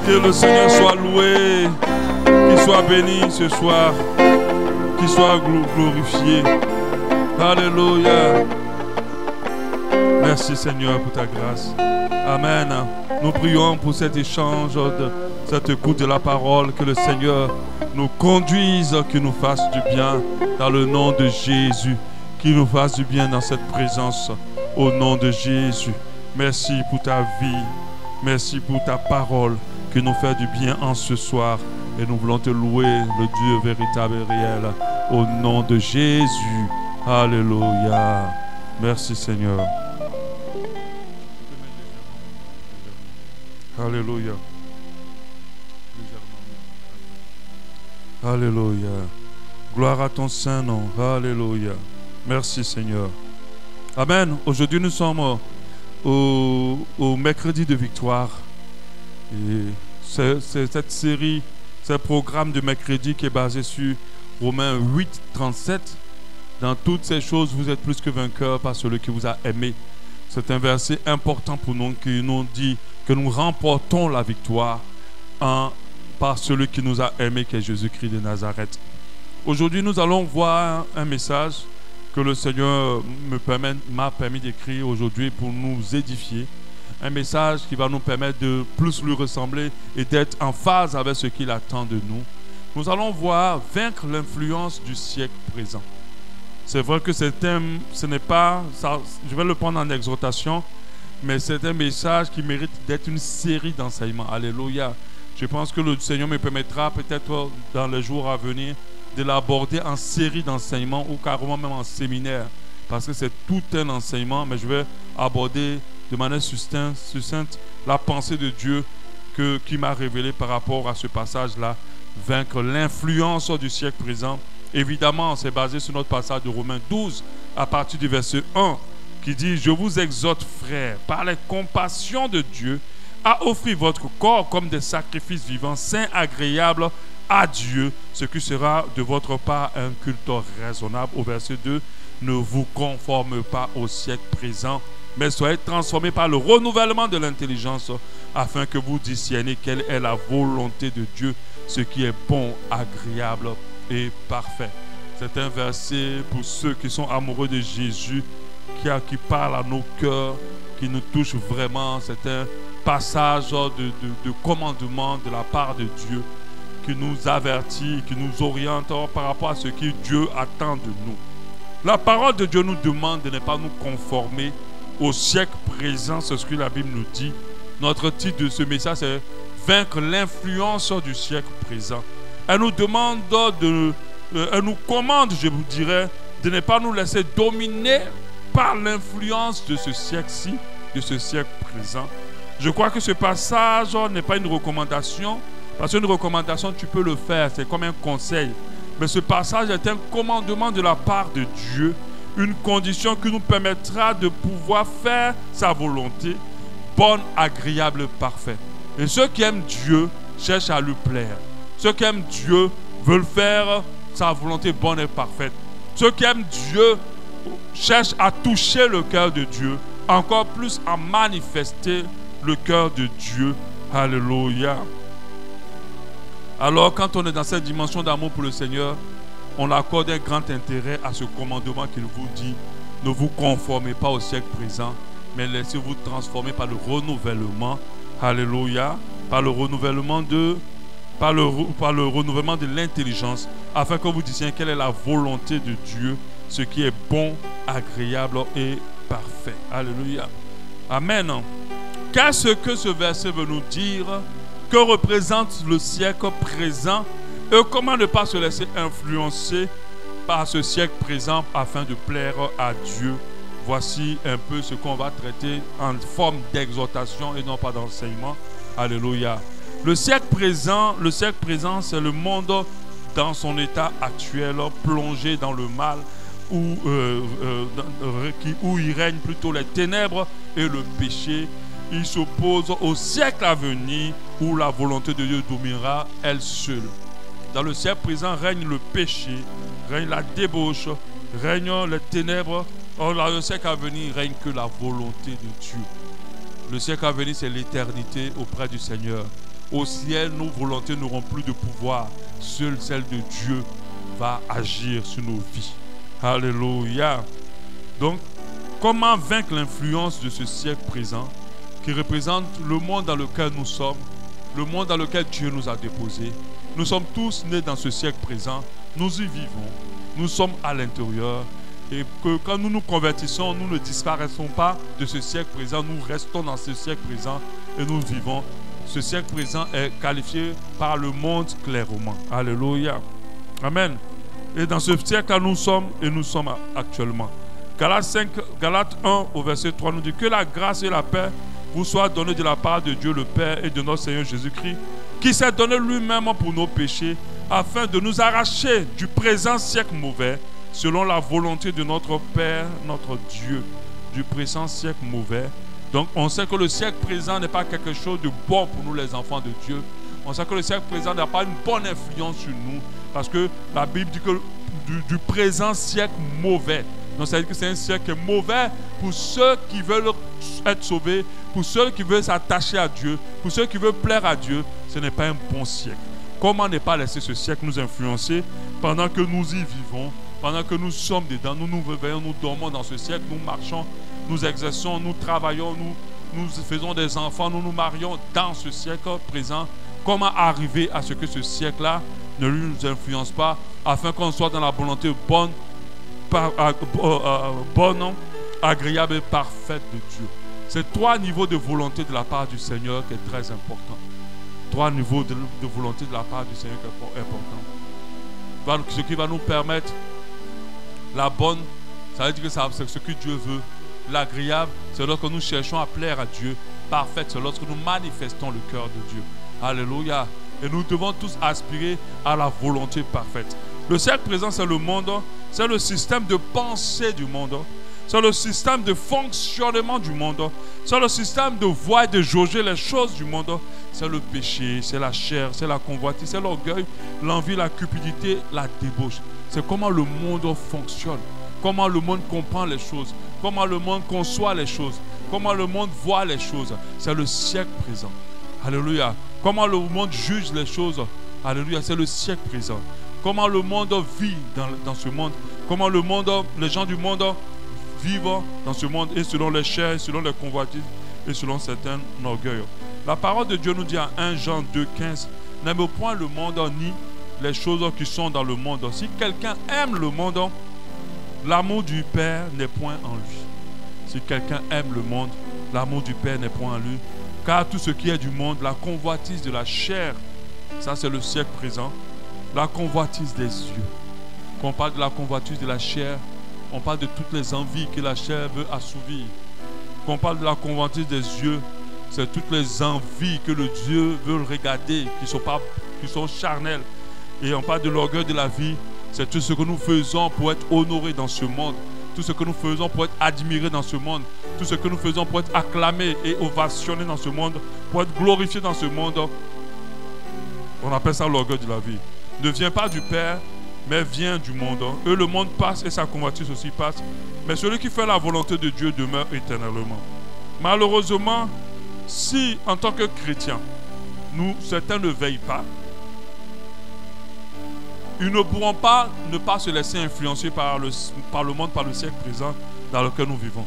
Que le Seigneur soit loué, qu'il soit béni ce soir, qu'il soit glorifié. Alléluia. Merci Seigneur pour ta grâce. Amen. Nous prions pour cet échange, cette écoute de la parole, que le Seigneur nous conduise, qu'il nous fasse du bien dans le nom de Jésus, qu'il nous fasse du bien dans cette présence au nom de Jésus. Merci pour ta vie, merci pour ta parole qui nous fait du bien en ce soir et nous voulons te louer, le Dieu véritable et réel, au nom de Jésus. Alléluia. Merci Seigneur. Alléluia. Alléluia. Gloire à ton saint nom. Alléluia. Merci Seigneur. Amen. Aujourd'hui nous sommes au mercredi de victoire. Et c'est cette série, ce programme de mercredi qui est basé sur Romains 8, 37. Dans toutes ces choses, vous êtes plus que vainqueurs par celui qui vous a aimé. C'est un verset important pour nous qui nous dit que nous remportons la victoire par celui qui nous a aimés, qui est Jésus-Christ de Nazareth. Aujourd'hui, nous allons voir un message que le Seigneur m'a permis d'écrire aujourd'hui pour nous édifier. Un message qui va nous permettre de plus lui ressembler et d'être en phase avec ce qu'il attend de nous. Nous allons voir vaincre l'influence du siècle présent. C'est vrai que ce n'est pas, je vais le prendre en exhortation, mais c'est un message qui mérite d'être une série d'enseignements. Alléluia. Je pense que le Seigneur me permettra peut-être dans les jours à venir de l'aborder en série d'enseignements ou carrément même en séminaire. Parce que c'est tout un enseignement, mais je vais aborder de manière succincte la pensée de Dieu qui m'a révélé par rapport à ce passage-là. Vaincre l'influence du siècle présent. Évidemment, c'est basé sur notre passage de Romains 12 à partir du verset 1 qui dit « Je vous exhorte, frères, par les compassions de Dieu, à offrir votre corps comme des sacrifices vivants, saints, agréables à Dieu, ce qui sera de votre part un culte raisonnable. » Au verset 2, « Ne vous conformez pas au siècle présent, mais soyez transformés par le renouvellement de l'intelligence, afin que vous discerniez quelle est la volonté de Dieu, ce qui est bon, agréable et parfait. » C'est un verset pour ceux qui sont amoureux de Jésus, qui parle à nos cœurs, qui nous touche vraiment. C'est un passage de commandement de la part de Dieu qui nous avertit, qui nous oriente par rapport à ce que Dieu attend de nous. La parole de Dieu nous demande de ne pas nous conformer au siècle présent, c'est ce que la Bible nous dit. Notre titre de ce message, c'est « Vaincre l'influence du siècle présent ». Elle nous demande elle nous commande, je vous dirais, de ne pas nous laisser dominer par l'influence de ce siècle-ci, de ce siècle présent. Je crois que ce passage n'est pas une recommandation, parce qu'une recommandation, tu peux le faire, c'est comme un conseil. Mais ce passage est un commandement de la part de Dieu, une condition qui nous permettra de pouvoir faire sa volonté, bonne, agréable, parfaite. Et ceux qui aiment Dieu cherchent à lui plaire. Ceux qui aiment Dieu veulent faire sa volonté bonne et parfaite. Ceux qui aiment Dieu cherchent à toucher le cœur de Dieu, encore plus à manifester le cœur de Dieu. Alléluia. Alors, quand on est dans cette dimension d'amour pour le Seigneur, on accorde un grand intérêt à ce commandement qu'il vous dit. Ne vous conformez pas au siècle présent, mais laissez-vous transformer par le renouvellement. Alléluia. Par le renouvellement de l'intelligence, afin que vous disiez quelle est la volonté de Dieu, ce qui est bon, agréable et parfait. Alléluia. Amen. Qu'est-ce que ce verset veut nous dire? Que représente le siècle présent et comment ne pas se laisser influencer par ce siècle présent afin de plaire à Dieu? Voici un peu ce qu'on va traiter en forme d'exhortation et non pas d'enseignement. Alléluia. Le siècle présent, c'est le monde dans son état actuel, plongé dans le mal, où il règne plutôt les ténèbres et le péché. Il s'oppose au siècle à venir où la volonté de Dieu dominera elle seule. Dans le siècle présent règne le péché, règne la débauche, règne les ténèbres. Or, dans le siècle à venir règne que la volonté de Dieu. Le siècle à venir, c'est l'éternité auprès du Seigneur. Au ciel, nos volontés n'auront plus de pouvoir. Seule celle de Dieu va agir sur nos vies. Alléluia. Donc, comment vaincre l'influence de ce siècle présent qui représente le monde dans lequel nous sommes, le monde dans lequel Dieu nous a déposés? Nous sommes tous nés dans ce siècle présent. Nous y vivons. Nous sommes à l'intérieur. Et que quand nous nous convertissons, nous ne disparaissons pas de ce siècle présent. Nous restons dans ce siècle présent et nous vivons. Ce siècle présent est qualifié par le monde clairement. Alléluia. Amen. Et dans ce siècle-là, nous sommes et nous sommes actuellement. Galates 1 au verset 3 nous dit que la grâce et la paix vous soient données de la part de Dieu le Père et de notre Seigneur Jésus-Christ, qui s'est donné lui-même pour nos péchés, afin de nous arracher du présent siècle mauvais, selon la volonté de notre Père, notre Dieu, du présent siècle mauvais. Donc on sait que le siècle présent n'est pas quelque chose de bon pour nous les enfants de Dieu. On sait que le siècle présent n'a pas une bonne influence sur nous, parce que la Bible dit que du présent siècle mauvais. Donc ça veut dire que c'est un siècle mauvais pour ceux qui veulent être sauvés, pour ceux qui veulent s'attacher à Dieu, pour ceux qui veulent plaire à Dieu. Ce n'est pas un bon siècle. Comment ne pas laisser ce siècle nous influencer pendant que nous y vivons, pendant que nous sommes dedans, nous nous réveillons, nous dormons dans ce siècle, nous marchons, nous exerçons, nous travaillons, nous faisons des enfants, nous nous marions dans ce siècle présent. Comment arriver à ce que ce siècle-là ne nous influence pas, afin qu'on soit dans la volonté bonne, agréable et parfaite de Dieu. C'est 3 niveaux de volonté de la part du Seigneur qui est très important. 3 niveaux de volonté de la part du Seigneur qui est important. Ce qui va nous permettre la bonne, ça veut dire que c'est ce que Dieu veut. L'agréable, c'est lorsque nous cherchons à plaire à Dieu. Parfaite, c'est lorsque nous manifestons le cœur de Dieu. Alléluia. Et nous devons tous aspirer à la volonté parfaite. Le siècle présent, c'est le monde, c'est le système de pensée du monde, c'est le système de fonctionnement du monde, c'est le système de voir et de jauger les choses du monde. C'est le péché, c'est la chair, c'est la convoitise, c'est l'orgueil, l'envie, la cupidité, la débauche. C'est comment le monde fonctionne, comment le monde comprend les choses, comment le monde conçoit les choses, comment le monde voit les choses. C'est le siècle présent. Alléluia. Comment le monde juge les choses. Alléluia. C'est le siècle présent. Comment le monde vit dans ce monde. Comment les gens du monde vivent dans ce monde et selon les chairs, selon les convoitises et selon certains orgueils. La parole de Dieu nous dit en 1 Jean 2,15 n'aime point le monde ni les choses qui sont dans le monde. Si quelqu'un aime le monde, l'amour du Père n'est point en lui. Si quelqu'un aime le monde, l'amour du Père n'est point en lui. Car tout ce qui est du monde, la convoitise de la chair, ça c'est le siècle présent, la convoitise des yeux. Quand on parle de la convoitise de la chair, on parle de toutes les envies que la chair veut assouvir. Quand on parle de la convoitise des yeux, c'est toutes les envies que le Dieu veut regarder, qui sont charnelles. Et on parle de l'orgueil de la vie, c'est tout ce que nous faisons pour être honorés dans ce monde. Tout ce que nous faisons pour être admirés dans ce monde, tout ce que nous faisons pour être acclamés et ovationnés dans ce monde, pour être glorifiés dans ce monde, on appelle ça l'orgueil de la vie. Ne vient pas du Père, mais vient du monde. Et le monde passe et sa convoitise aussi passe, mais celui qui fait la volonté de Dieu demeure éternellement. Malheureusement, si en tant que chrétiens, certains ne veillent pas, ils ne pourront pas ne pas se laisser influencer par le monde, par le siècle présent dans lequel nous vivons.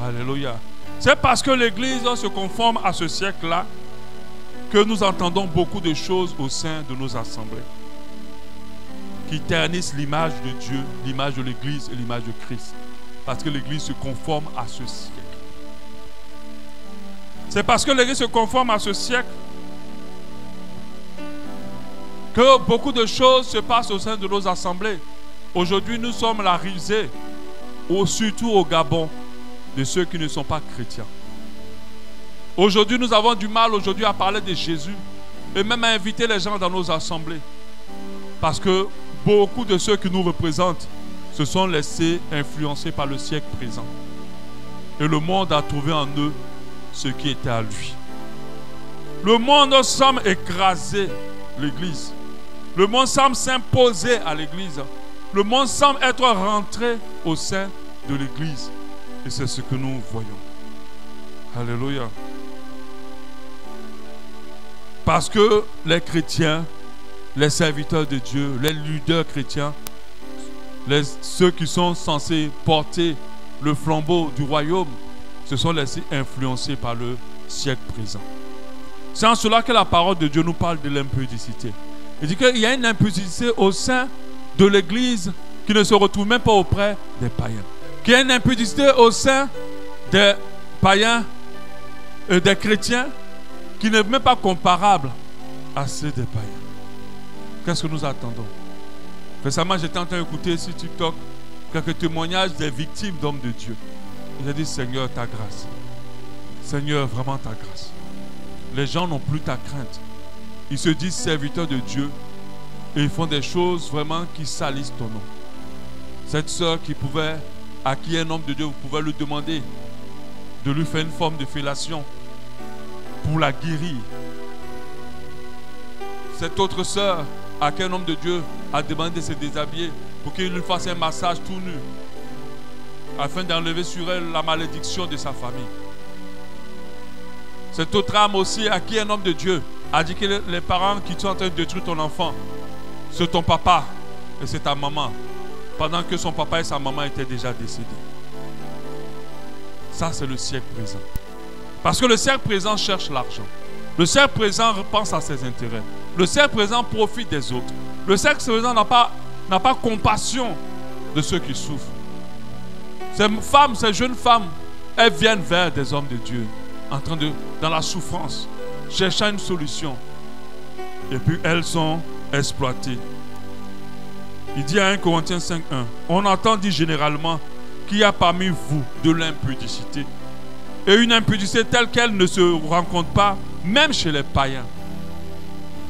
Alléluia. C'est parce que l'Église se conforme à ce siècle-là que nous entendons beaucoup de choses au sein de nos assemblées qui ternissent l'image de Dieu, l'image de l'Église et l'image de Christ. Parce que l'Église se conforme à ce siècle. C'est parce que l'Église se conforme à ce siècle que beaucoup de choses se passent au sein de nos assemblées. Aujourd'hui, nous sommes la risée, surtout au Gabon, de ceux qui ne sont pas chrétiens. Aujourd'hui, nous avons du mal à parler de Jésus et même à inviter les gens dans nos assemblées. Parce que beaucoup de ceux qui nous représentent se sont laissés influencer par le siècle présent. Et le monde a trouvé en eux ce qui était à lui. Le monde semble écraser l'Église. Le monde semble s'imposer à l'Église. Le monde semble être rentré au sein de l'Église. Et c'est ce que nous voyons. Alléluia. Parce que les chrétiens, les serviteurs de Dieu, les leaders chrétiens, ceux qui sont censés porter le flambeau du royaume, se sont laissés influencer par le siècle présent. C'est en cela que la parole de Dieu nous parle de l'impudicité. Il dit qu'il y a une impudicité au sein de l'Église qui ne se retrouve même pas auprès des païens. Qu'il y a une impudicité au sein des païens et des chrétiens qui n'est même pas comparable à ceux des païens. Qu'est-ce que nous attendons? Récemment, j'étais en train d'écouter sur TikTok quelques témoignages des victimes d'hommes de Dieu. J'ai dit, Seigneur, ta grâce. Seigneur, vraiment ta grâce. Les gens n'ont plus ta crainte. Ils se disent serviteurs de Dieu et ils font des choses vraiment qui salissent ton nom. Cette sœur à qui un homme de Dieu, vous pouvez lui demander de lui faire une forme de fellation pour la guérir. Cette autre sœur à qui un homme de Dieu a demandé de se déshabiller pour qu'il lui fasse un massage tout nu afin d'enlever sur elle la malédiction de sa famille. Cette autre âme aussi à qui un homme de Dieu a dit que les parents qui sont en train de détruire ton enfant, c'est ton papa et c'est ta maman, pendant que son papa et sa maman étaient déjà décédés. Ça, c'est le siècle présent. Parce que le siècle présent cherche l'argent. Le siècle présent pense à ses intérêts. Le siècle présent profite des autres. Le siècle présent n'a pas compassion de ceux qui souffrent. Ces jeunes femmes, elles viennent vers des hommes de Dieu, dans la souffrance, cherchant une solution. Et puis elles sont exploitées. Il dit à 1 Corinthiens 5:1, on entend dire généralement qu'il y a parmi vous de l'impudicité. Et une impudicité telle qu'elle ne se rencontre pas, même chez les païens.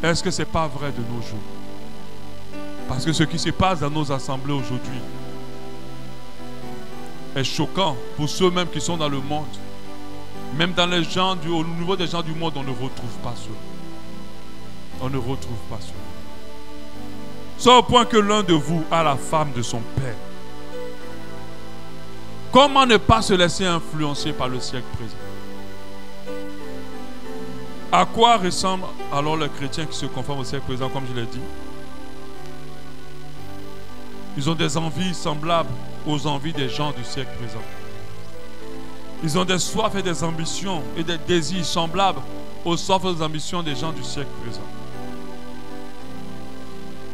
Est-ce que ce n'est pas vrai de nos jours? Parce que ce qui se passe dans nos assemblées aujourd'hui est choquant pour ceux même qui sont dans le monde. Même dans les gens au niveau des gens du monde, on ne retrouve pas cela. On ne retrouve pas cela. C'est au point que l'un de vous a la femme de son père. Comment ne pas se laisser influencer par le siècle présent? À quoi ressemble alors le chrétien qui se conforme au siècle présent, comme je l'ai dit? Ils ont des envies semblables aux envies des gens du siècle présent. Ils ont des soifs et des ambitions et des désirs semblables aux soifs et aux ambitions des gens du siècle présent.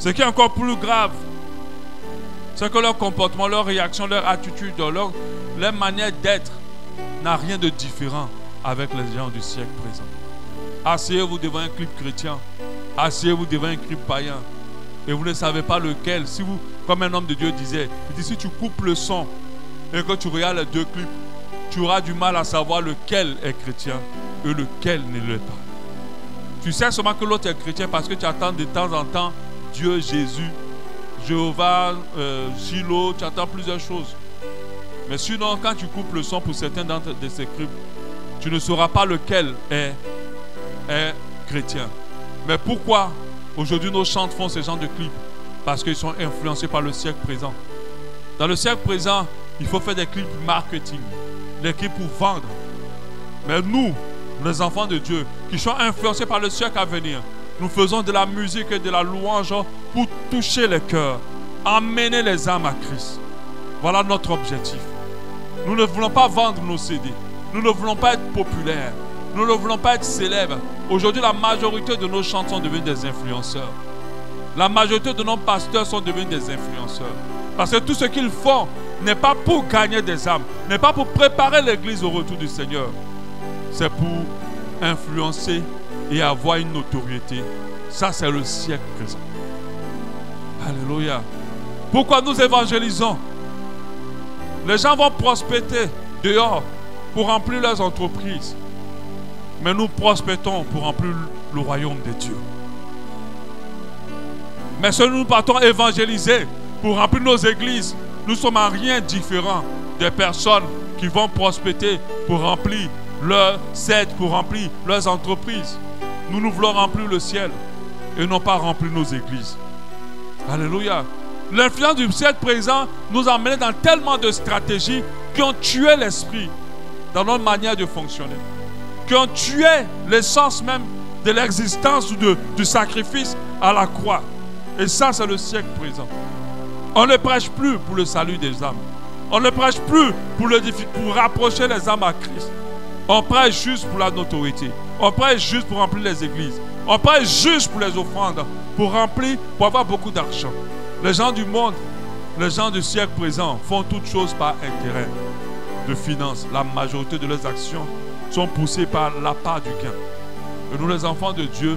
Ce qui est encore plus grave, c'est que leur comportement, leur réaction, leur attitude, leur manière d'être n'a rien de différent avec les gens du siècle présent. Asseyez-vous devant un clip chrétien, asseyez-vous devant un clip païen, et vous ne savez pas lequel. Si vous, comme un homme de Dieu disait, il dit, si tu coupes le son et que tu regardes les deux clips, tu auras du mal à savoir lequel est chrétien et lequel ne l'est pas. Tu sais seulement que l'autre est chrétien parce que tu attends de temps en temps Dieu, Jésus, Jéhovah, Shiloh, tu attends plusieurs choses. Mais sinon, quand tu coupes le son pour certains de ces clips, tu ne sauras pas lequel est chrétien. Mais pourquoi aujourd'hui nos chants font ce genre de clips? Parce qu'ils sont influencés par le siècle présent. Dans le siècle présent, il faut faire des clips marketing, des clips pour vendre. Mais nous, les enfants de Dieu, qui sont influencés par le siècle à venir, nous faisons de la musique et de la louange pour toucher les cœurs, amener les âmes à Christ. Voilà notre objectif. Nous ne voulons pas vendre nos CD. Nous ne voulons pas être populaires. Nous ne voulons pas être célèbres. Aujourd'hui, la majorité de nos chants sont devenus des influenceurs. La majorité de nos pasteurs sont devenus des influenceurs. Parce que tout ce qu'ils font n'est pas pour gagner des âmes, n'est pas pour préparer l'église au retour du Seigneur. C'est pour influencer et avoir une notoriété. Ça, c'est le siècle présent. Alléluia. Pourquoi nous évangélisons? Les gens vont prospérer dehors pour remplir leurs entreprises. Mais nous prospérons pour remplir le royaume de Dieu. Mais si nous partons évangéliser pour remplir nos églises, nous sommes en rien différents des personnes qui vont prospérer pour remplir leurs sectes, pour remplir leurs entreprises. Nous voulons remplir le ciel et non pas remplir nos églises. Alléluia. L'influence du siècle présent nous a amené dans tellement de stratégies qui ont tué l'esprit dans notre manière de fonctionner, qui ont tué l'essence même de l'existence ou du sacrifice à la croix. Et ça, c'est le siècle présent. On ne prêche plus pour le salut des âmes. On ne prêche plus pour rapprocher les âmes à Christ. On prêche juste pour la notoriété. On prêche juste pour remplir les églises. On prêche juste pour les offrandes, pour avoir beaucoup d'argent. Les gens du monde, les gens du siècle présent font toutes choses par intérêt de finance. La majorité de leurs actions sont poussées par la part du gain. Et nous, les enfants de Dieu,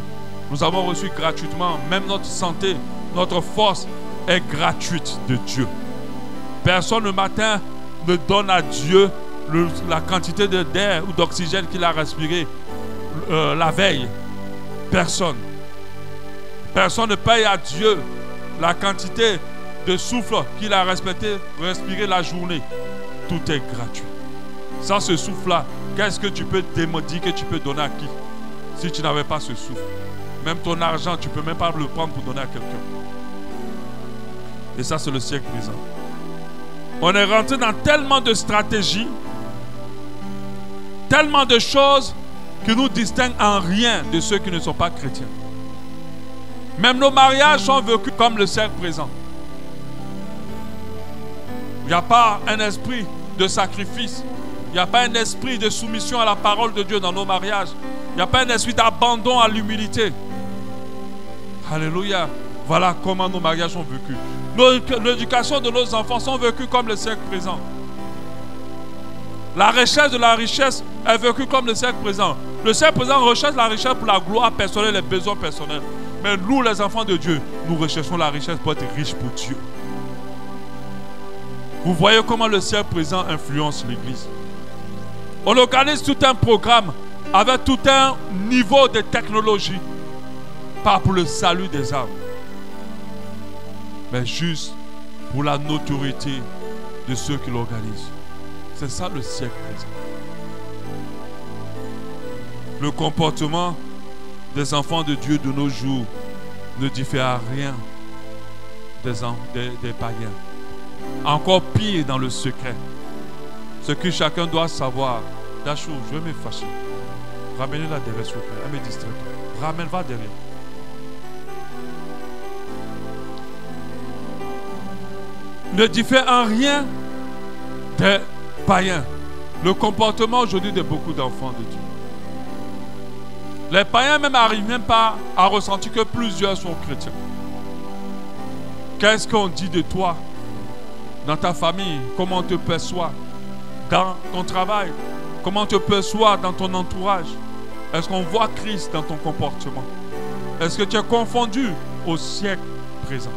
nous avons reçu gratuitement, même notre santé, notre force est gratuite de Dieu. Personne le matin ne donne à Dieu la quantité d'air ou d'oxygène qu'il a respiré la veille. Personne. Personne ne paye à Dieu la quantité de souffle qu'il a respiré la journée. Tout est gratuit. Sans ce souffle-là, qu'est-ce que tu peux dire que tu peux donner à qui? Si tu n'avais pas ce souffle. Même ton argent, tu ne peux même pas le prendre pour donner à quelqu'un. Et ça, c'est le siècle présent. On est rentré dans tellement de stratégies, tellement de choses qui nous distinguent en rien de ceux qui ne sont pas chrétiens. Même nos mariages sont vécus comme le siècle présent. Il n'y a pas un esprit de sacrifice. Il n'y a pas un esprit de soumission à la parole de Dieu dans nos mariages. Il n'y a pas un esprit d'abandon à l'humilité. Alléluia. Voilà comment nos mariages sont vécus. L'éducation de nos enfants sont vécus comme le siècle présent. La recherche de la richesse est vécue comme le siècle présent. Le siècle présent recherche la richesse pour la gloire personnelle et les besoins personnels. Mais nous, les enfants de Dieu, nous recherchons la richesse pour être riches pour Dieu. Vous voyez comment le siècle présent influence l'Église. On organise tout un programme avec tout un niveau de technologie, pas pour le salut des âmes, mais juste pour la notoriété de ceux qui l'organisent. C'est ça le siècle présent. Le comportement des enfants de Dieu de nos jours ne diffère rien des païens. Encore pire dans le secret. Ce que chacun doit savoir. Dachou, je vais me fâcher. Ramenez-la derrière, s'il vous plaît. Elle me distrait. Ramène-la derrière. Ne diffère en rien des païens. Le comportement aujourd'hui de beaucoup d'enfants de Dieu. Les païens même n'arrivent même pas à ressentir que plusieurs sont chrétiens. Qu'est-ce qu'on dit de toi dans ta famille? Comment on te perçoit dans ton travail? Comment on te perçoit dans ton entourage? Est-ce qu'on voit Christ dans ton comportement? Est-ce que tu es confondu au siècle présent?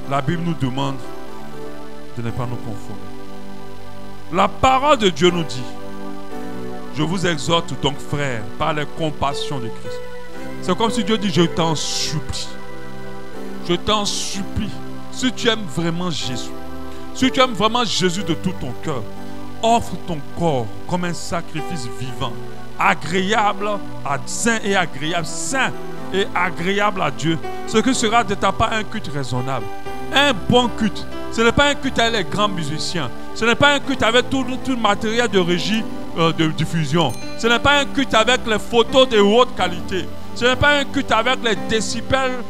La Bible nous demande de ne pas nous confondre. La parole de Dieu nous dit: je vous exhorte donc, frères, par les compassions de Christ. C'est comme si Dieu dit: je t'en supplie. Je t'en supplie. Si tu aimes vraiment Jésus, si tu aimes vraiment Jésus de tout ton cœur, offre ton corps comme un sacrifice vivant, agréable, saint et agréable à Dieu. Ce que sera de ta part un culte raisonnable. Un bon culte. Ce n'est pas un culte avec les grands musiciens. Ce n'est pas un culte avec tout le matériel de régie de diffusion. Ce n'est pas un culte avec les photos de haute qualité. Ce n'est pas un culte avec les décibels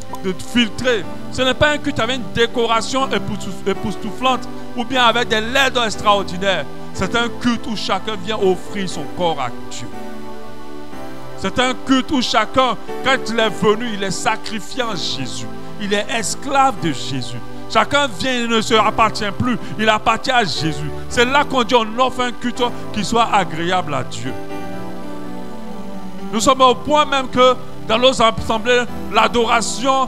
filtrés. Ce n'est pas un culte avec une décoration époustouflante ou bien avec des LED extraordinaires. C'est un culte où chacun vient offrir son corps à Dieu. C'est un culte où chacun, quand il est venu, il est sacrifié en Jésus. Il est esclave de Jésus. Chacun vient, il ne se appartient plus. Il appartient à Jésus. C'est là qu'on dit on offre un culte qui soit agréable à Dieu. Nous sommes au point même que dans nos assemblées, l'adoration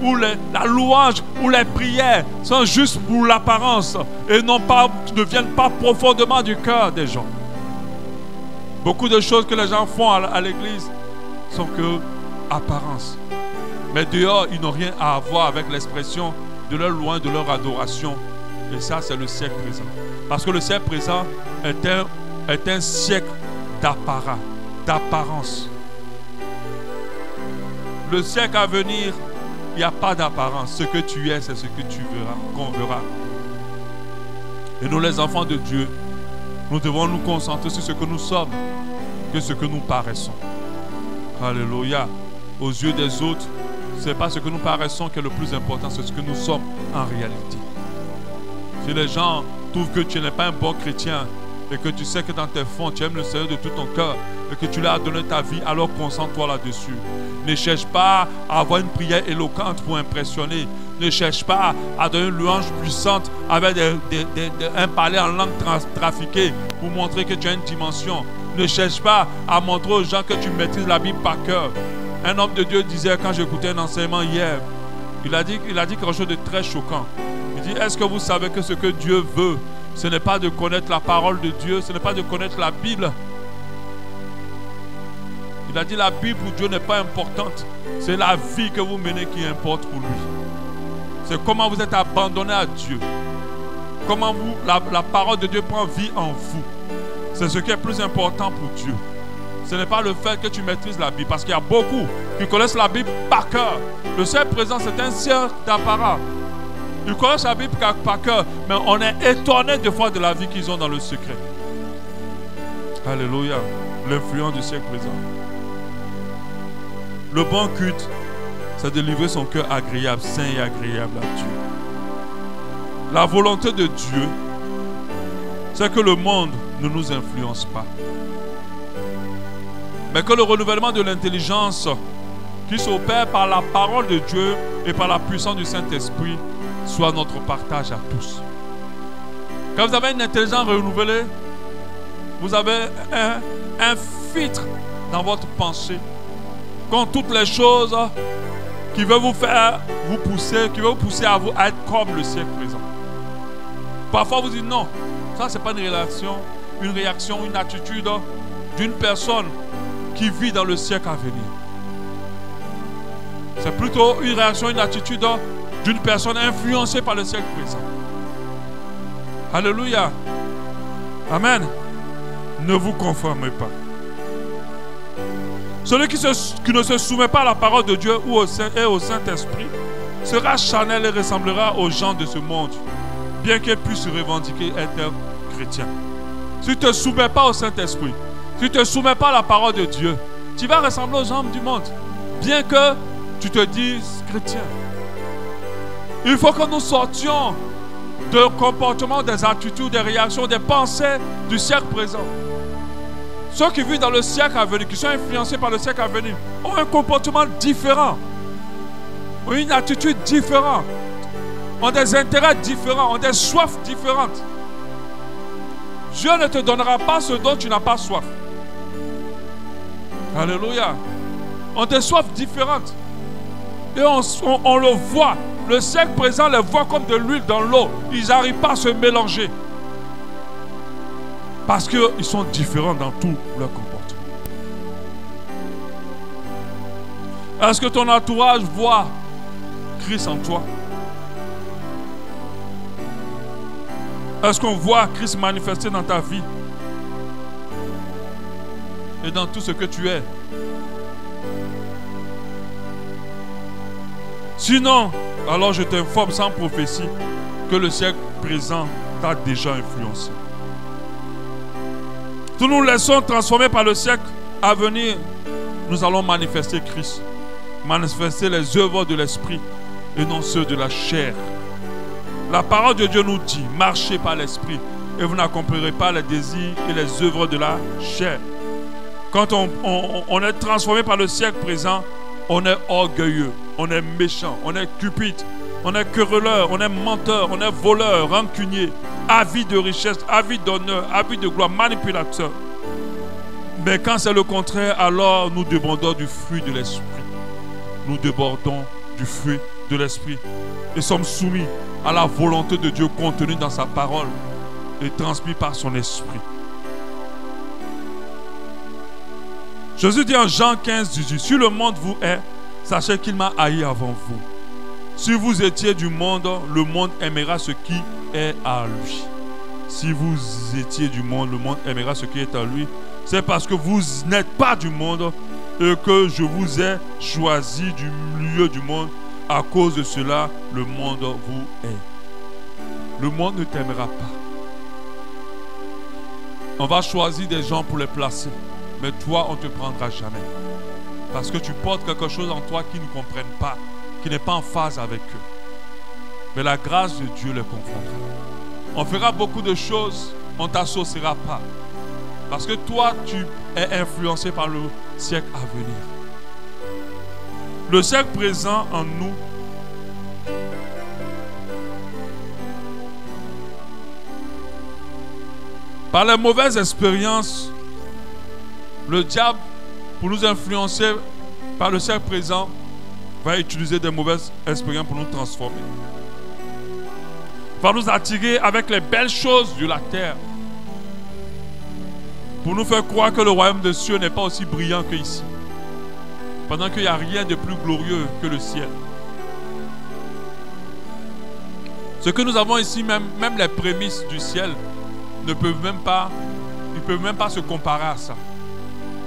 ou la louange ou les prières sont juste pour l'apparence et ne viennent pas profondément du cœur des gens. Beaucoup de choses que les gens font à l'église sont que apparence. Mais dehors, ils n'ont rien à voir avec l'expression de leur louange, de leur adoration. Et ça, c'est le siècle présent. Parce que le siècle présent est un siècle d'apparat, d'apparence. Le siècle à venir, il n'y a pas d'apparence. Ce que tu es, c'est ce que tu verras, qu'on verra. Et nous, les enfants de Dieu, nous devons nous concentrer sur ce que nous sommes. que ce que nous paraissons. Alléluia. Aux yeux des autres, ce n'est pas ce que nous paraissons qui est le plus important, c'est ce que nous sommes en réalité. Si les gens trouvent que tu n'es pas un bon chrétien et que tu sais que dans tes fonds, tu aimes le Seigneur de tout ton cœur et que tu lui as donné ta vie, alors concentre-toi là-dessus. Ne cherche pas à avoir une prière éloquente pour impressionner. Ne cherche pas à donner une louange puissante avec un parler en langue trafiquée pour montrer que tu as une dimension. Ne cherche pas à montrer aux gens que tu maîtrises la Bible par cœur. Un homme de Dieu disait, quand j'écoutais un enseignement hier, il a dit quelque chose de très choquant. Il dit, est-ce que vous savez que ce que Dieu veut, ce n'est pas de connaître la parole de Dieu, ce n'est pas de connaître la Bible. Il a dit, la Bible pour Dieu n'est pas importante. C'est la vie que vous menez qui importe pour lui. C'est comment vous êtes abandonné à Dieu. Comment la parole de Dieu prend vie en vous. C'est ce qui est plus important pour Dieu. Ce n'est pas le fait que tu maîtrises la Bible. Parce qu'il y a beaucoup qui connaissent la Bible par cœur. Le seul présent, c'est un sieur d'apparat. Ils connaissent la Bible par cœur. Mais on est étonné des fois de la vie qu'ils ont dans le secret. Alléluia. L'influence du siècle présent. Le bon culte, c'est de livrer son cœur agréable, saint et agréable à Dieu. La volonté de Dieu, c'est que le monde ne nous influence pas. Mais que le renouvellement de l'intelligence qui s'opère par la parole de Dieu et par la puissance du Saint-Esprit soit notre partage à tous. Quand vous avez une intelligence renouvelée, vous avez un filtre dans votre pensée contre toutes les choses qui veulent vous faire vous pousser, qui veulent vous pousser à être comme le siècle présent. Parfois vous dites non, ça c'est pas une réaction, une attitude d'une personne qui vit dans le siècle à venir. C'est plutôt une réaction, une attitude d'une personne influencée par le siècle présent. Alléluia. Amen. Ne vous conformez pas. Celui qui ne se soumet pas à la parole de Dieu ou au Saint-Esprit sera charnel et ressemblera aux gens de ce monde, bien qu'il puisse se revendiquer être chrétien. Si tu ne te soumets pas au Saint-Esprit, si tu ne te soumets pas à la parole de Dieu, tu vas ressembler aux hommes du monde, bien que tu te dises chrétien. Il faut que nous sortions de comportements, des attitudes, des réactions, des pensées du siècle présent. Ceux qui vivent dans le siècle à venir, qui sont influencés par le siècle à venir, ont un comportement différent, ont une attitude différente, ont des intérêts différents, ont des soifs différentes. Dieu ne te donnera pas ce dont tu n'as pas soif. Alléluia. Ont des soifs différentes. Et on le voit. Le siècle présent les voit comme de l'huile dans l'eau. Ils n'arrivent pas à se mélanger. Parce qu'ils sont différents dans tout leur comportement. Est-ce que ton entourage voit Christ en toi? Est-ce qu'on voit Christ manifesté dans ta vie et dans tout ce que tu es? Sinon, alors je t'informe sans prophétie que le siècle présent t'a déjà influencé. Si nous nous laissons transformer par le siècle à venir, nous allons manifester Christ, manifester les œuvres de l'esprit et non ceux de la chair. La parole de Dieu nous dit, marchez par l'esprit et vous n'accomplirez pas les désirs et les œuvres de la chair. Quand on est transformé par le siècle présent, on est orgueilleux, on est méchant, on est cupide, on est querelleur, on est menteur, on est voleur, rancunier, avide de richesse, avide d'honneur, avide de gloire, manipulateur. Mais quand c'est le contraire, alors nous débordons du fruit de l'esprit. Nous débordons du fruit de l'esprit et sommes soumis à la volonté de Dieu contenue dans sa parole et transmise par son esprit. Jésus dit en Jean 15, 18, si le monde vous hait, sachez qu'il m'a haï avant vous. Si vous étiez du monde, le monde aimera ce qui est à lui. Si vous étiez du monde, le monde aimera ce qui est à lui. C'est parce que vous n'êtes pas du monde et que je vous ai choisi du milieu du monde. À cause de cela, le monde vous hait. Le monde ne t'aimera pas. On va choisir des gens pour les placer. Mais toi, on ne te prendra jamais. Parce que tu portes quelque chose en toi qu'ils ne comprennent pas, qui n'est pas en phase avec eux. Mais la grâce de Dieu les confrontera. On fera beaucoup de choses, on ne t'associera pas. Parce que toi, tu es influencé par le siècle à venir. Le siècle présent en nous par les mauvaises expériences, le diable, pour nous influencer par le siècle présent, va utiliser des mauvaises expériences pour nous transformer. Va nous attirer avec les belles choses de la terre. Pour nous faire croire que le royaume des cieux n'est pas aussi brillant qu'ici. Pendant qu'il n'y a rien de plus glorieux que le ciel. Ce que nous avons ici, même les prémices du ciel, ne peuvent même pas se comparer à ça.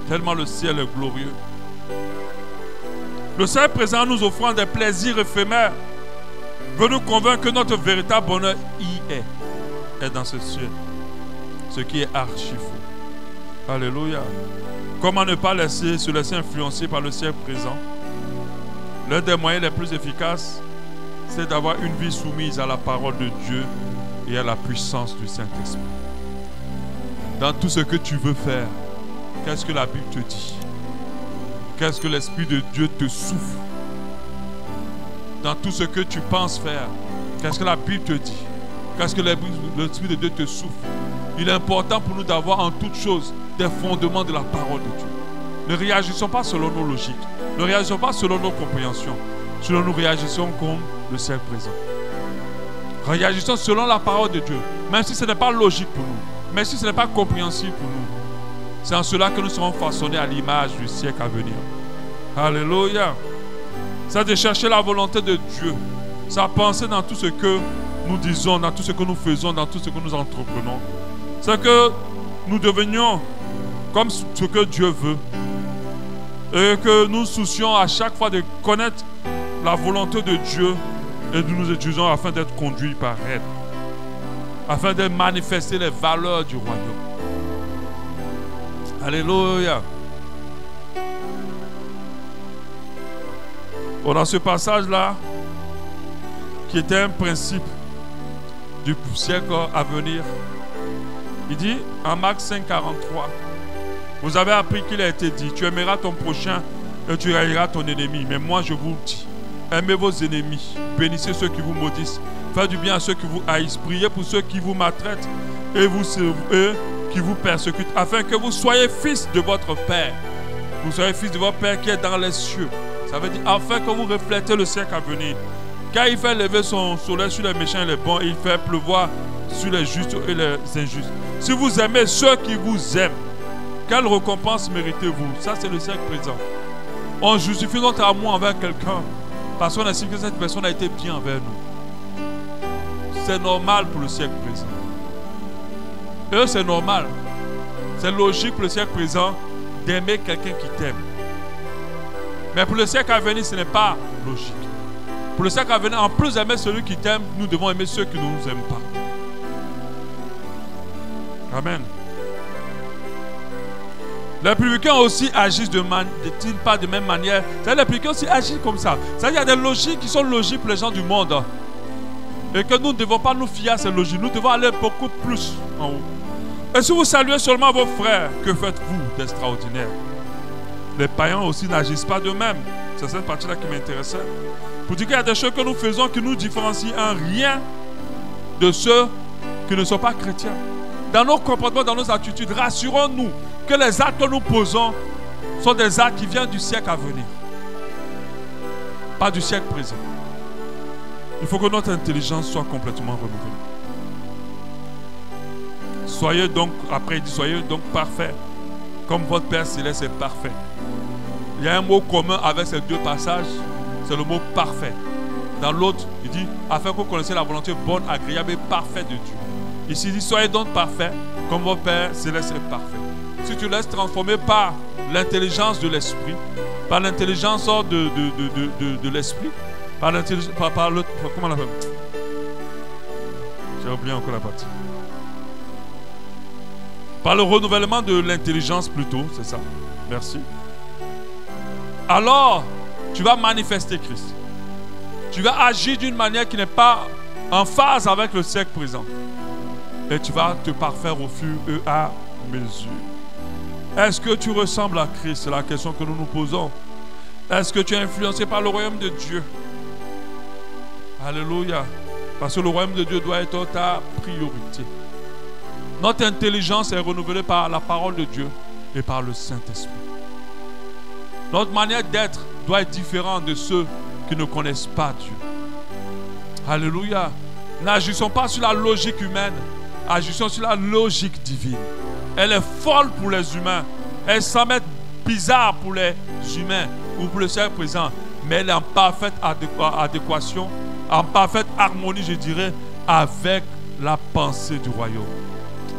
Tellement le ciel est glorieux. Le ciel présent nous offrant des plaisirs éphémères veut nous convaincre que notre véritable bonheur est dans ce ciel. Ce qui est archi faux. Alléluia. Comment ne pas se laisser influencer par le ciel présent? L'un des moyens les plus efficaces, c'est d'avoir une vie soumise à la parole de Dieu et à la puissance du Saint-Esprit. Dans tout ce que tu veux faire, qu'est-ce que la Bible te dit? Qu'est-ce que l'Esprit de Dieu te souffle? Dans tout ce que tu penses faire, qu'est-ce que la Bible te dit? Qu'est-ce que l'Esprit de Dieu te souffle? Il est important pour nous d'avoir en toutes choses des fondements de la parole de Dieu. Ne réagissons pas selon nos logiques. Ne réagissons pas selon nos compréhensions. Selon nous réagissons comme le ciel présent. Réagissons selon la parole de Dieu. Même si ce n'est pas logique pour nous. Même si ce n'est pas compréhensible pour nous. C'est en cela que nous serons façonnés à l'image du siècle à venir. Alléluia. C'est de chercher la volonté de Dieu. C'est à penser dans tout ce que nous disons, dans tout ce que nous faisons, dans tout ce que nous entreprenons. C'est que nous devenions comme ce que Dieu veut. Et que nous soucions à chaque fois de connaître la volonté de Dieu et de nous utilisons afin d'être conduits par elle. Afin de manifester les valeurs du royaume. Alléluia. On a ce passage-là qui était un principe du siècle à venir. Il dit en Marc 5, 43, vous avez appris qu'il a été dit, tu aimeras ton prochain et tu haïras ton ennemi. Mais moi je vous dis, aimez vos ennemis, bénissez ceux qui vous maudissent, faites du bien à ceux qui vous haïssent, priez pour ceux qui vous maltraitent et qui vous persécutent, afin que vous soyez fils de votre Père. Vous soyez fils de votre Père qui est dans les cieux. Ça veut dire afin que vous reflétez le siècle à venir. Car il fait lever son soleil sur les méchants et les bons, et il fait pleuvoir sur les justes et les injustes. Si vous aimez ceux qui vous aiment, quelle récompense méritez-vous? Ça, c'est le siècle présent. On justifie notre amour envers quelqu'un parce qu'on estime que cette personne a été bien envers nous. C'est normal pour le siècle présent. Et c'est normal. C'est logique pour le siècle présent d'aimer quelqu'un qui t'aime. Mais pour le siècle à venir, ce n'est pas logique. Pour le siècle à venir, en plus d'aimer celui qui t'aime, nous devons aimer ceux qui ne nous aiment pas. Amen. Les publicains aussi agissent pas de même manière. Les publicains aussi agissent comme ça. C'est-à-dire qu'il y a des logiques qui sont logiques pour les gens du monde. Et que nous ne devons pas nous fier à ces logiques. Nous devons aller beaucoup plus en haut. Et si vous saluez seulement vos frères, que faites-vous d'extraordinaire? Les païens aussi n'agissent pas de même. C'est cette partie-là qui m'intéressait. Pour dire qu'il y a des choses que nous faisons qui nous différencient en rien de ceux qui ne sont pas chrétiens. Dans nos comportements, dans nos attitudes, rassurons-nous que les actes que nous posons sont des actes qui viennent du siècle à venir. Pas du siècle présent. Il faut que notre intelligence soit complètement renouvelée. Soyez donc, après il dit, soyez donc parfaits, comme votre Père Céleste est parfait. Il y a un mot commun avec ces deux passages, c'est le mot parfait. Dans l'autre, il dit, afin que vous connaissiez la volonté bonne, agréable et parfaite de Dieu. Ici, il dit, soyez donc parfaits, comme votre Père Céleste est parfait. Si tu laisses transformer par l'intelligence de l'esprit, par l'intelligence de l'esprit, par l'intelligence, par le, comment on l'appelle? J'ai oublié encore la partie. Par le renouvellement de l'intelligence plutôt, c'est ça. Merci. Alors, tu vas manifester Christ. Tu vas agir d'une manière qui n'est pas en phase avec le siècle présent. Et tu vas te parfaire au fur et à mesure. Est-ce que tu ressembles à Christ? C'est la question que nous nous posons. Est-ce que tu es influencé par le royaume de Dieu? Alléluia. Parce que le royaume de Dieu doit être ta priorité. Notre intelligence est renouvelée par la parole de Dieu et par le Saint-Esprit. Notre manière d'être doit être différente de ceux qui ne connaissent pas Dieu. Alléluia. N'agissons pas sur la logique humaine, agissons sur la logique divine. Elle est folle pour les humains. Elle semble être bizarre pour les humains ou pour le siècle présent. Mais elle est en parfaite adéquation, en parfaite harmonie, je dirais, avec la pensée du royaume.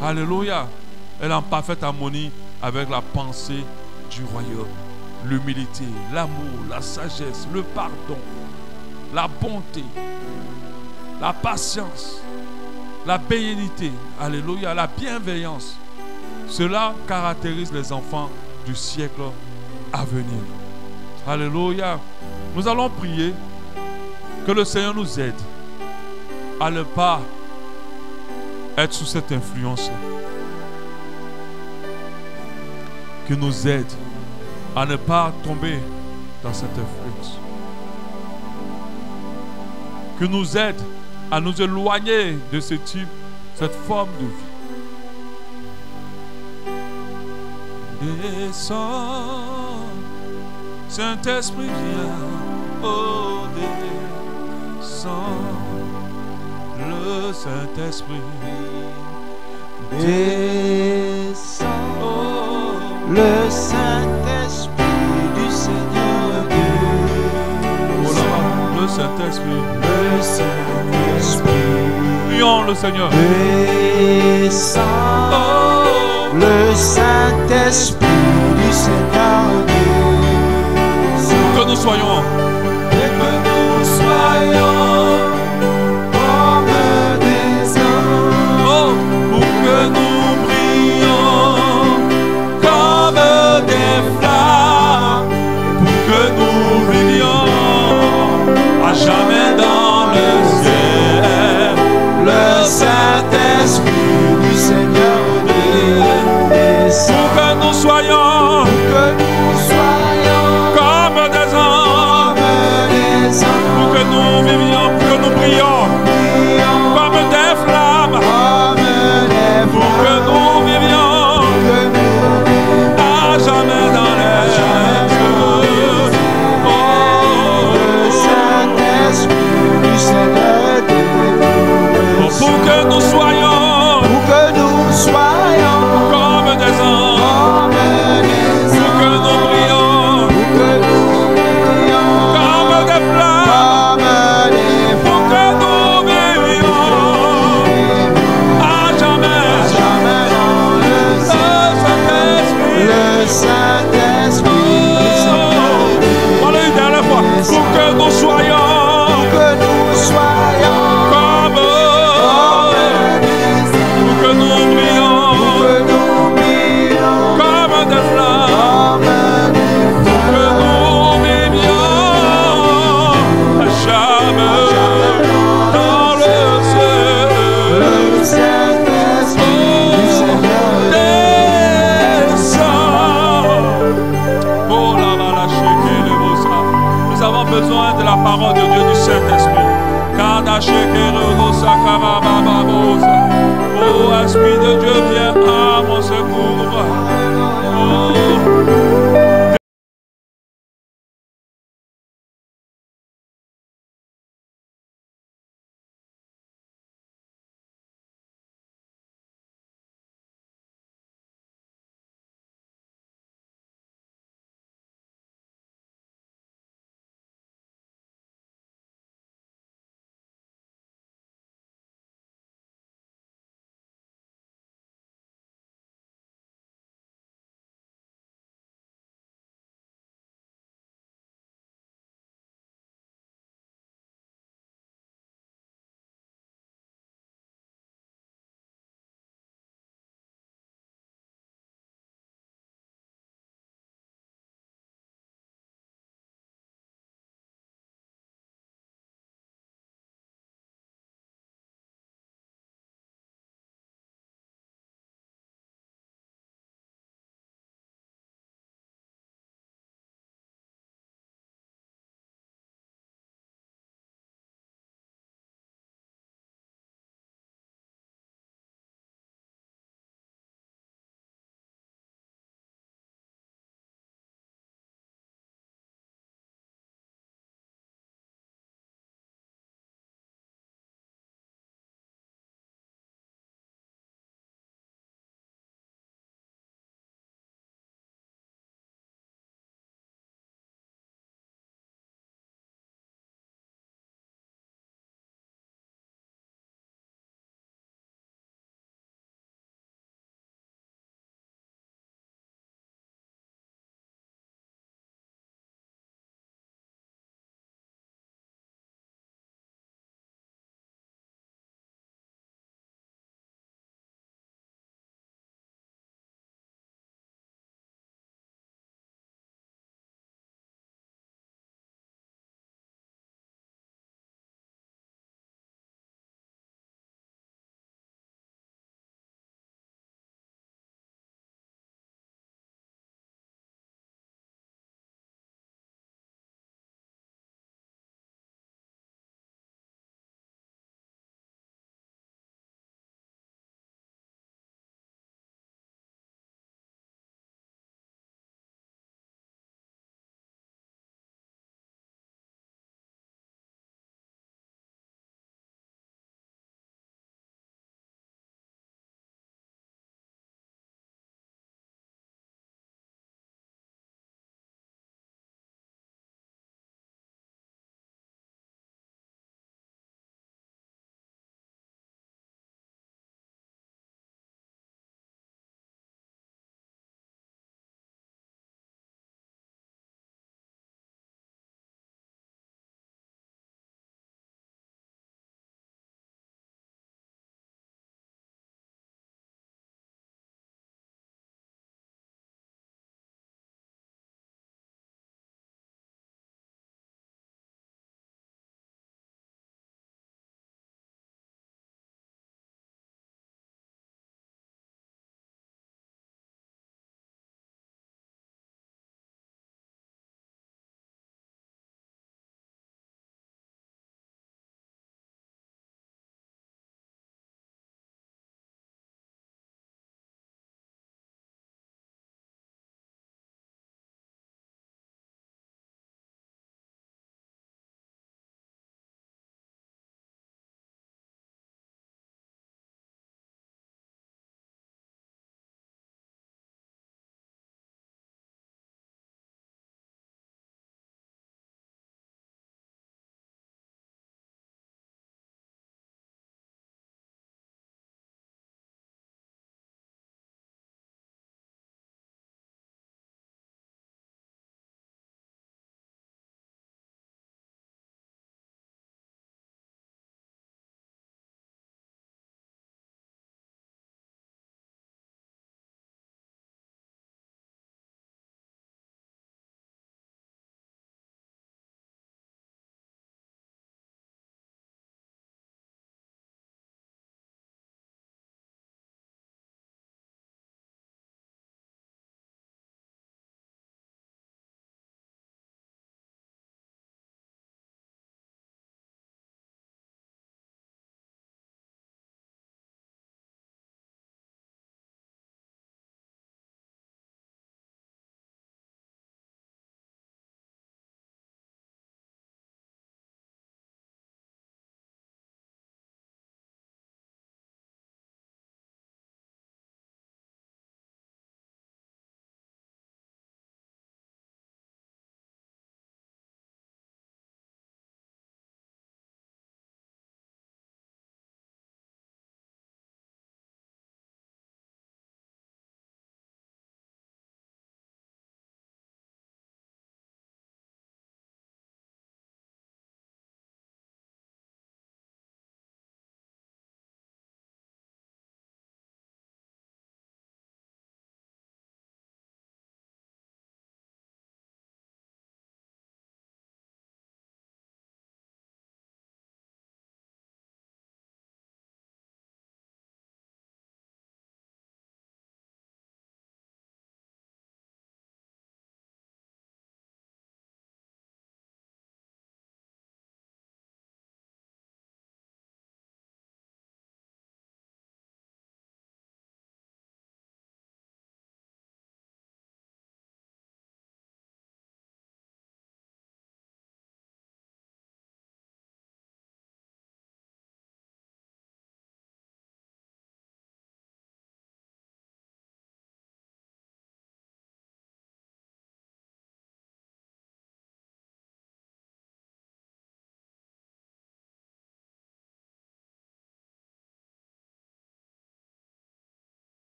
Alléluia. Elle est en parfaite harmonie avec la pensée du royaume. L'humilité, l'amour, la sagesse, le pardon, la bonté, la patience, la bénignité, alléluia, la bienveillance. Cela caractérise les enfants du siècle à venir. Alléluia. Nous allons prier que le Seigneur nous aide à ne pas être sous cette influence. Qu'il nous aide à ne pas tomber dans cette influence. Qu'il nous aide à nous éloigner de ce type, cette forme de vie. Descends, Saint-Esprit vient, oh descends, le Saint-Esprit descends, oh, le Saint-Esprit du Seigneur Dieu. Oh là, le Saint-Esprit, le Saint-Esprit, prions le Seigneur. Descends, oh, le Saint-Esprit du Seigneur Dieu. Que nous soyons, Et que nous soyons comme des anges, oh, pour que nous brillons comme des flammes, pour que nous vivions à jamais dans le ciel. le Saint-Esprit du Seigneur Dieu descend. Pour que nous soyons Que nous soyons comme des anges, comme des anges, pour que nous vivions, pour que nous prions brillons comme des flammes, comme des pour que flammes, nous vivions que nous vivons à jamais dans les cieux. le Saint-Esprit du Seigneur Dieu descend. Pour que nous soyons Pour que nous soyons comme des anges, comme des pour que anges, nous prions pour que nous vivions comme des flammes, comme des pour que nous vivions à jamais. jamais dans le Saint-Esprit, le Saint-Esprit du Seigneur voilà une dernière fois, pour que nous soyons que nous soyons comme pour que nous prions que nous vivions comme des flammes, comme des pour que nous vivions à jamais dans le ciel. le Saint-Esprit du Seigneur Descends. Oh là là, la chérie, le beau ça. Nous avons besoin de la parole de Dieu, du Saint-Esprit. Kada chérie, le beau ça, kababa, babosa. Oh, Esprit de Dieu, viens à mon secours.